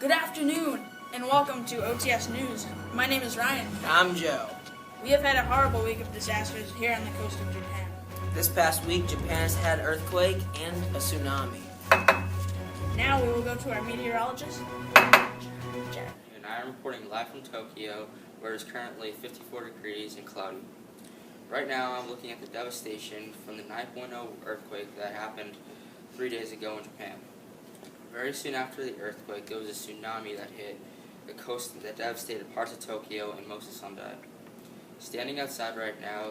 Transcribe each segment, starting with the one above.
Good afternoon, and welcome to OTS News. My name is Ryan. I'm Joe. We have had a horrible week of disasters here on the coast of Japan. This past week, Japan has had an earthquake and a tsunami. Now we will go to our meteorologist, Jack. And I am reporting live from Tokyo, where it is currently 54 degrees and cloudy. Right now, I'm looking at the devastation from the 9.0 earthquake that happened 3 days ago in Japan. Very soon after the earthquake, there was a tsunami that hit the coast that devastated parts of Tokyo and most of Sendai. Standing outside right now,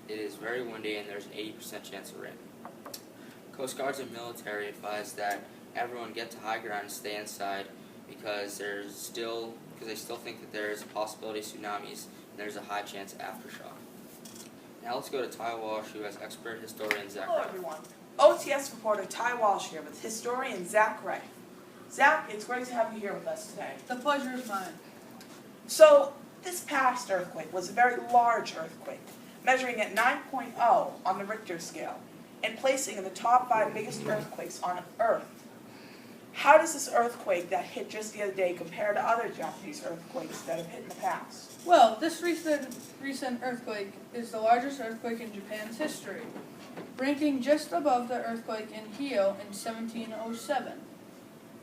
it is very windy and there's an 80% chance of rain. Coast Guards and military advise that everyone get to high ground and stay inside because they still think that there is a possibility of tsunamis and there's a high chance of aftershock. Now let's go to Ty Walsh, who has expert historian Zach Hello Wright. everyone. OTS reporter Ty Walsh here with historian Zach Wright. Zach, it's great to have you here with us today. The pleasure is mine. So, this past earthquake was a very large earthquake, measuring at 9.0 on the Richter scale, and placing in the top 5 biggest earthquakes on Earth. How does this earthquake that hit just the other day compare to other Japanese earthquakes that have hit in the past? Well, this recent earthquake is the largest earthquake in Japan's history, ranking just above the earthquake in Hio in 1707,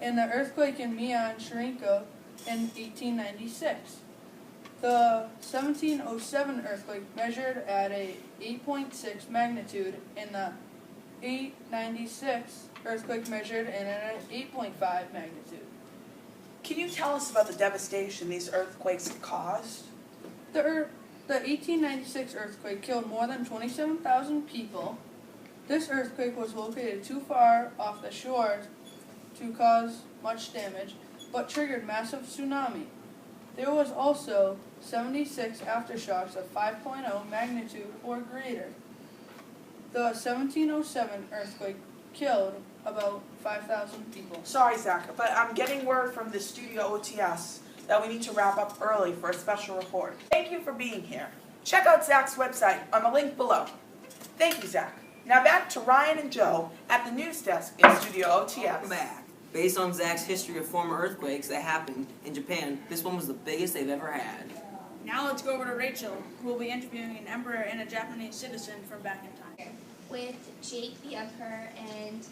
and the earthquake in Mian Shinriko in 1896. The 1707 earthquake measured at a 8.6 magnitude, and the 896 earthquake measured at an 8.5 magnitude. Can you tell us about the devastation these earthquakes caused? The 1896 earthquake killed more than 27,000 people. This earthquake was located too far off the shore to cause much damage, but triggered massive tsunami. There was also 76 aftershocks of 5.0 magnitude or greater. The 1707 earthquake killed about 5,000 people. Sorry, Zach, but I'm getting word from the studio OTS that we need to wrap up early for a special report. Thank you for being here. Check out Zach's website on the link below. Thank you, Zach. Now back to Ryan and Joe at the news desk in Studio OTS. Welcome back. Based on Zach's history of former earthquakes that happened in Japan, this one was the biggest they've ever had. Now let's go over to Rachel, who will be interviewing an emperor and a Japanese citizen from back in time. With Jake the Emperor and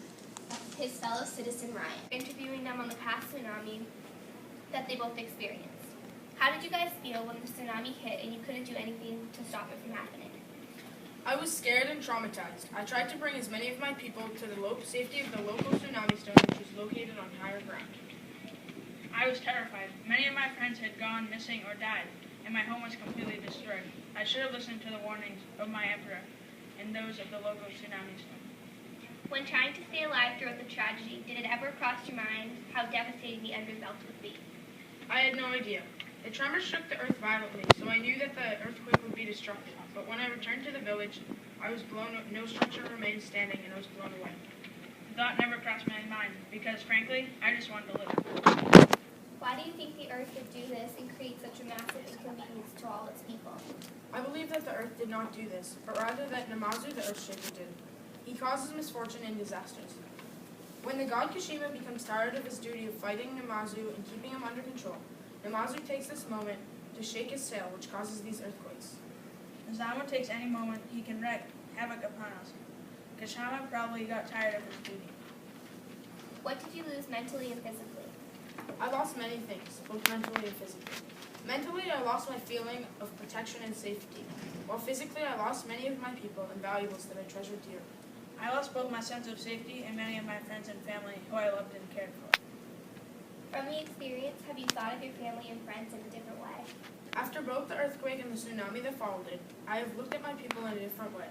his fellow citizen Ryan, interviewing them on the past tsunami that they both experienced. How did you guys feel when the tsunami hit and you couldn't do anything to stop it from happening? I was scared and traumatized. I tried to bring as many of my people to the safety of the local tsunami stone, which was located on higher ground. I was terrified. Many of my friends had gone missing or died, and my home was completely destroyed. I should have listened to the warnings of my emperor and those of the local tsunami stone. When trying to stay alive throughout the tragedy, did it ever cross your mind how devastating the end result would be? I had no idea. The tremor shook the earth violently, so I knew that the earthquake would be destructive. But when I returned to the village, no structure remained standing, and I was blown away. The thought never crossed my mind, because frankly, I just wanted to live. Why do you think the earth would do this and create such a massive inconvenience to all its people? I believe that the earth did not do this, but rather that Namazu, the earthshaker, did. He causes misfortune and disasters. When the god Kashima becomes tired of his duty of fighting Namazu and keeping him under control, Namazu takes this moment to shake his sail, which causes these earthquakes. Zama takes any moment he can wreak havoc upon us. Kashima probably got tired of his duty. What did you lose mentally and physically? I lost many things, both mentally and physically. Mentally, I lost my feeling of protection and safety, while physically, I lost many of my people and valuables that I treasured dear. I lost both my sense of safety and many of my friends and family who I loved and cared for. From the experience, have you thought of your family and friends in a different way? After both the earthquake and the tsunami that followed it, I have looked at my people in a different way.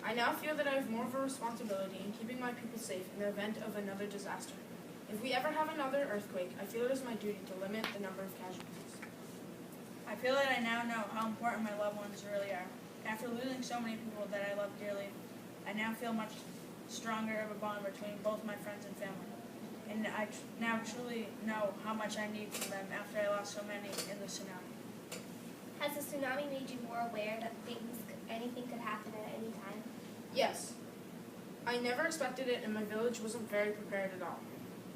I now feel that I have more of a responsibility in keeping my people safe in the event of another disaster. If we ever have another earthquake, I feel it is my duty to limit the number of casualties. I feel that I now know how important my loved ones really are. After losing so many people that I love dearly, I now feel much stronger of a bond between both my friends and family. And I now truly know how much I need from them after I lost so many in the tsunami. Has the tsunami made you more aware that anything could happen at any time? Yes. I never expected it, and my village wasn't very prepared at all.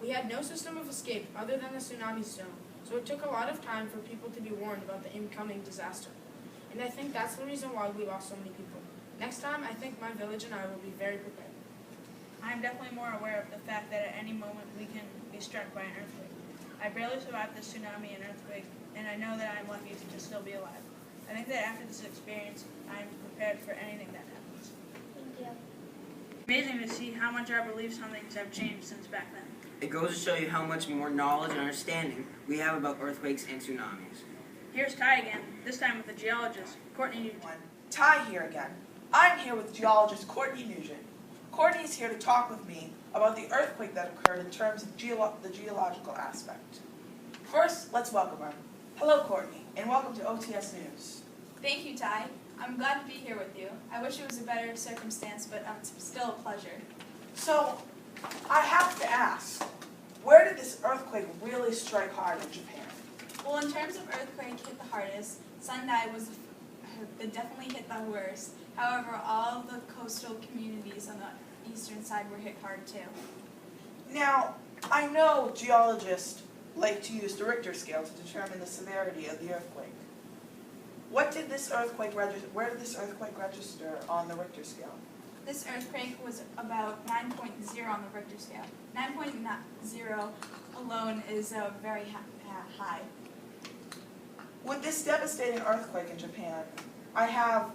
We had no system of escape other than the tsunami zone, so it took a lot of time for people to be warned about the incoming disaster. And I think that's the reason why we lost so many people. Next time, I think my village and I will be very prepared. I'm definitely more aware of the fact that at any moment we can be struck by an earthquake. I barely survived the tsunami and earthquake, and I know that I'm lucky to still be alive. I think that after this experience, I'm prepared for anything that happens. Thank you. Amazing to see how much our beliefs on things have changed since back then. It goes to show you how much more knowledge and understanding we have about earthquakes and tsunamis. Here's Ty again, this time with the geologist, Courtney Newton. Ty here again. I'm here with geologist Courtney Nugent. Courtney's here to talk with me about the earthquake that occurred in terms of the geological aspect. First, let's welcome her. Hello, Courtney, and welcome to OTS News. Thank you, Ty. I'm glad to be here with you. I wish it was a better circumstance, but it's still a pleasure. So, I have to ask, where did this earthquake really strike hard in Japan? Well, in terms of earthquake hit the hardest, Sendai definitely hit the worst. However, all of the coastal communities on the eastern side were hit hard too. Now, I know geologists like to use the Richter scale to determine the severity of the earthquake. Where did this earthquake register on the Richter scale? This earthquake was about 9.0 on the Richter scale. 9.0 alone is very high. With this devastating earthquake in Japan, I have,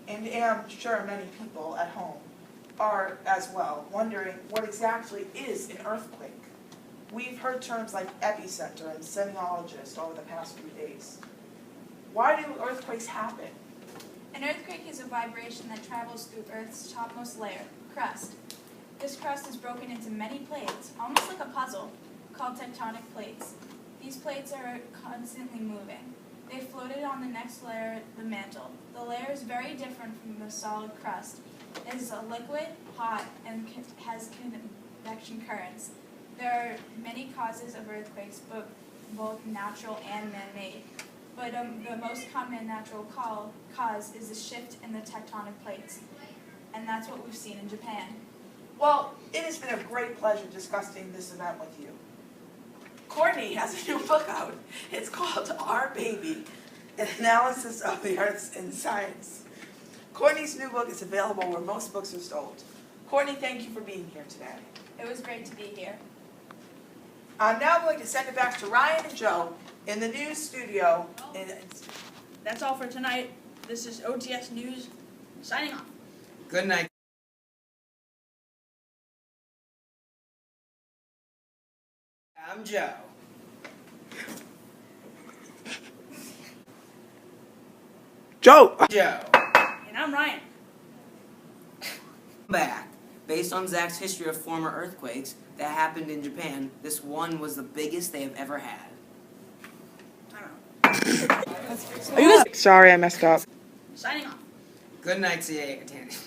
and am sure many people at home are as well, wondering what exactly is an earthquake. We've heard terms like epicenter and seismologist over the past few days. Why do earthquakes happen? An earthquake is a vibration that travels through Earth's topmost layer, crust. This crust is broken into many plates, almost like a puzzle, called tectonic plates. These plates are constantly moving. They floated on the next layer, the mantle. The layer is very different from the solid crust. It is a liquid, hot, and has convection currents. There are many causes of earthquakes, both natural and man-made. But the most common natural cause is a shift in the tectonic plates. And that's what we've seen in Japan. Well, it has been a great pleasure discussing this event with you. Courtney has a new book out. It's called Our Baby, an analysis of the Earth in science. Courtney's new book is available where most books are sold. Courtney, thank you for being here today. It was great to be here. I'm now going to send it back to Ryan and Joe in the news studio. That's all for tonight. This is OTS News, signing off. Good night. I'm Joe. Joe! Joe. And I'm Ryan. Back. Based on Zach's history of former earthquakes that happened in Japan, this one was the biggest they have ever had. Sorry, I messed up. Signing off. Good night, CA attendant.